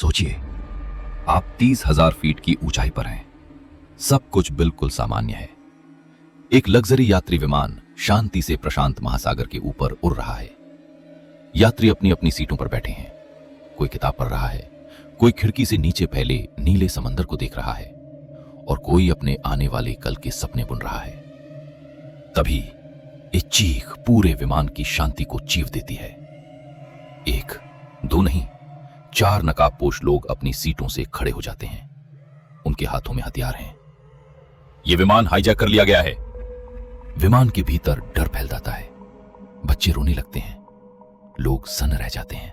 सोचिए, आप 30,000 फीट की ऊंचाई पर हैं। सब कुछ बिल्कुल सामान्य है। एक लग्जरी यात्री विमान शांति से प्रशांत महासागर के ऊपर उड़ रहा है। यात्री अपनी अपनी सीटों पर बैठे हैं। कोई किताब पढ़ रहा है, कोई खिड़की से नीचे फैले नीले समंदर को देख रहा है और कोई अपने आने वाले कल के सपने बुन रहा है। तभी एक चीख पूरे विमान की शांति को चीर देती है। एक, दो नहीं, 4 नकाबपोश लोग अपनी सीटों से खड़े हो जाते हैं। उनके हाथों में हथियार हैं। यह विमान हाईजैक कर लिया गया है। विमान के भीतर डर फैल जाता है। बच्चे रोने लगते हैं, लोग सन्न रह जाते हैं।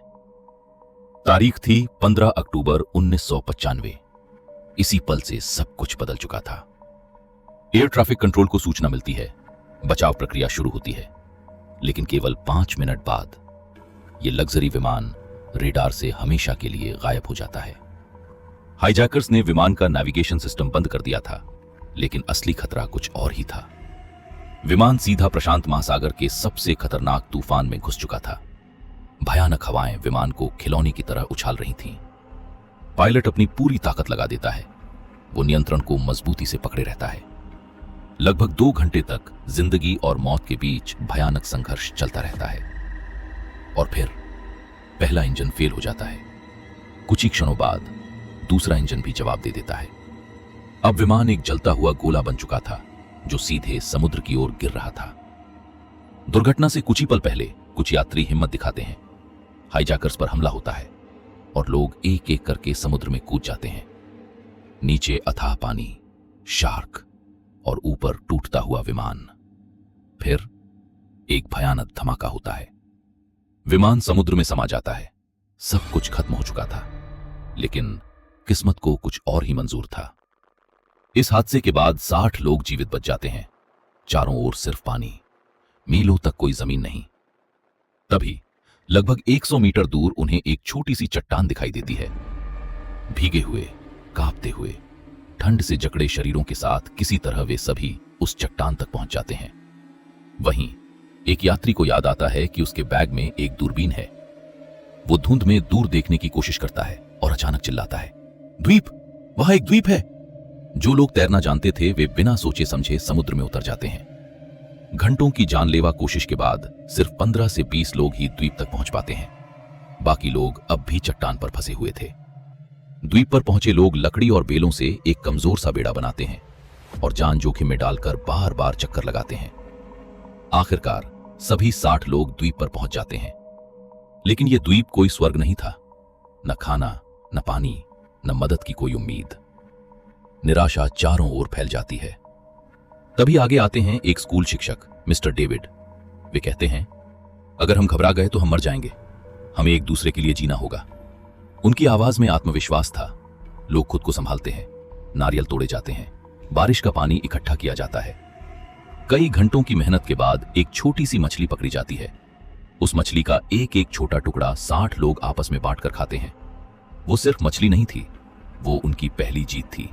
तारीख थी 15 अक्टूबर 1995। इसी पल से सब कुछ बदल चुका था। एयर ट्रैफिक कंट्रोल को सूचना मिलती है, बचाव प्रक्रिया शुरू होती है, लेकिन केवल 5 मिनट बाद यह लग्जरी विमान रेडार से हमेशा के लिए गायब हो जाता है। हाईजैकर्स ने विमान का नेविगेशन सिस्टम बंद कर दिया था, लेकिन असली खतरा कुछ और ही था। विमान सीधा प्रशांत महासागर के सबसे खतरनाक तूफान में घुस चुका था। भयानक हवाएं विमान को खिलौने की तरह उछाल रही थीं। पायलट अपनी पूरी ताकत लगा देता है। वो नियंत्रण को मजबूती से पकड़े रहता है। लगभग 2 घंटे तक जिंदगी और मौत के बीच भयानक संघर्ष चलता रहता है। और फिर पहला इंजन फेल हो जाता है। कुछ ही क्षणों बाद दूसरा इंजन भी जवाब दे देता है। अब विमान एक जलता हुआ गोला बन चुका था, जो सीधे समुद्र की ओर गिर रहा था। दुर्घटना से कुछ ही पल पहले कुछ यात्री हिम्मत दिखाते हैं। हाईजैकर्स पर हमला होता है और लोग एक एक करके समुद्र में कूद जाते हैं। नीचे अथाह पानी, शार्क और ऊपर टूटता हुआ विमान। फिर एक भयानक धमाका होता है। विमान समुद्र में समा जाता है। सब कुछ खत्म हो चुका था, लेकिन किस्मत को कुछ और ही मंजूर था। इस हादसे के बाद 60 लोग जीवित बच जाते हैं। चारों ओर सिर्फ पानी, मीलों तक कोई जमीन नहीं। तभी लगभग 100 मीटर दूर उन्हें एक छोटी सी चट्टान दिखाई देती है। भीगे हुए, कांपते हुए, ठंड से जकड़े शरीरों के साथ किसी तरह वे सभी उस चट्टान तक पहुंच जाते हैं। वहीं एक यात्री को याद आता है कि उसके बैग में एक दूरबीन है। वो धुंध में दूर देखने की कोशिश करता है और अचानक चिल्लाता है, द्वीप! वहां एक द्वीप है! जो लोग तैरना जानते थे वे बिना सोचे समझे समुद्र में उतर जाते हैं। घंटों की जानलेवा कोशिश के बाद सिर्फ 15 से 20 लोग ही द्वीप तक पहुंच पाते हैं। बाकी लोग अब भी चट्टान पर फंसे हुए थे। द्वीप पर पहुंचे लोग लकड़ी और बेलों से एक कमजोर सा बेड़ा बनाते हैं और जान जोखिम में डालकर बार बार चक्कर लगाते हैं। आखिरकार सभी 60 लोग द्वीप पर पहुंच जाते हैं। लेकिन यह द्वीप कोई स्वर्ग नहीं था। न खाना, न पानी, न मदद की कोई उम्मीद। निराशा चारों ओर फैल जाती है। तभी आगे आते हैं एक स्कूल शिक्षक, मिस्टर डेविड। वे कहते हैं, अगर हम घबरा गए तो हम मर जाएंगे। हमें एक दूसरे के लिए जीना होगा। उनकी आवाज में आत्मविश्वास था। लोग खुद को संभालते हैं। नारियल तोड़े जाते हैं। बारिश का पानी इकट्ठा किया जाता है। कई घंटों की मेहनत के बाद एक छोटी सी मछली पकड़ी जाती है। उस मछली का एक एक छोटा टुकड़ा 60 लोग आपस में बांटकर खाते हैं। वो सिर्फ मछली नहीं थी, वो उनकी पहली जीत थी।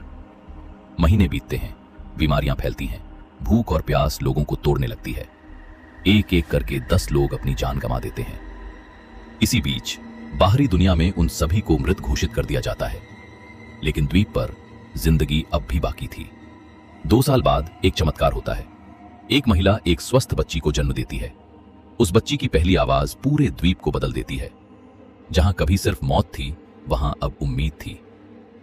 महीने बीतते हैं, बीमारियां फैलती हैं, भूख और प्यास लोगों को तोड़ने लगती है। एक एक करके 10 लोग अपनी जान गंवा देते हैं। इसी बीच बाहरी दुनिया में उन सभी को मृत घोषित कर दिया जाता है। लेकिन द्वीप पर जिंदगी अब भी बाकी थी। 2 साल बाद एक चमत्कार होता है। एक महिला एक स्वस्थ बच्ची को जन्म देती है। उस बच्ची की पहली आवाज पूरे द्वीप को बदल देती है। जहां कभी सिर्फ मौत थी, वहां अब उम्मीद थी।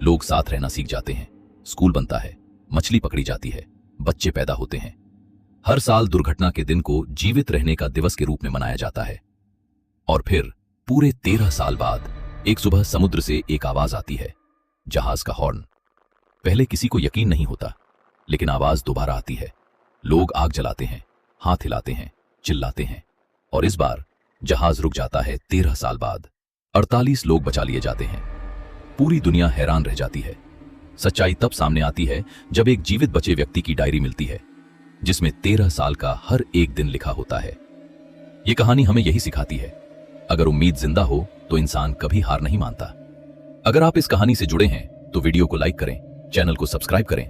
लोग साथ रहना सीख जाते हैं। स्कूल बनता है, मछली पकड़ी जाती है, बच्चे पैदा होते हैं। हर साल दुर्घटना के दिन को जीवित रहने का दिवस के रूप में मनाया जाता है। और फिर पूरे 13 साल बाद एक सुबह समुद्र से एक आवाज आती है, जहाज का हॉर्न। पहले किसी को यकीन नहीं होता, लेकिन आवाज दोबारा आती है। लोग आग जलाते हैं, हाथ हिलाते हैं, चिल्लाते हैं। और इस बार जहाज रुक जाता है। 13 साल बाद 48 लोग बचा लिए जाते हैं। पूरी दुनिया हैरान रह जाती है। सच्चाई तब सामने आती है जब एक जीवित बचे व्यक्ति की डायरी मिलती है, जिसमें 13 साल का हर एक दिन लिखा होता है। यह कहानी हमें यही सिखाती है, अगर उम्मीद जिंदा हो तो इंसान कभी हार नहीं मानता। अगर आप इस कहानी से जुड़े हैं तो वीडियो को लाइक करें, चैनल को सब्सक्राइब करें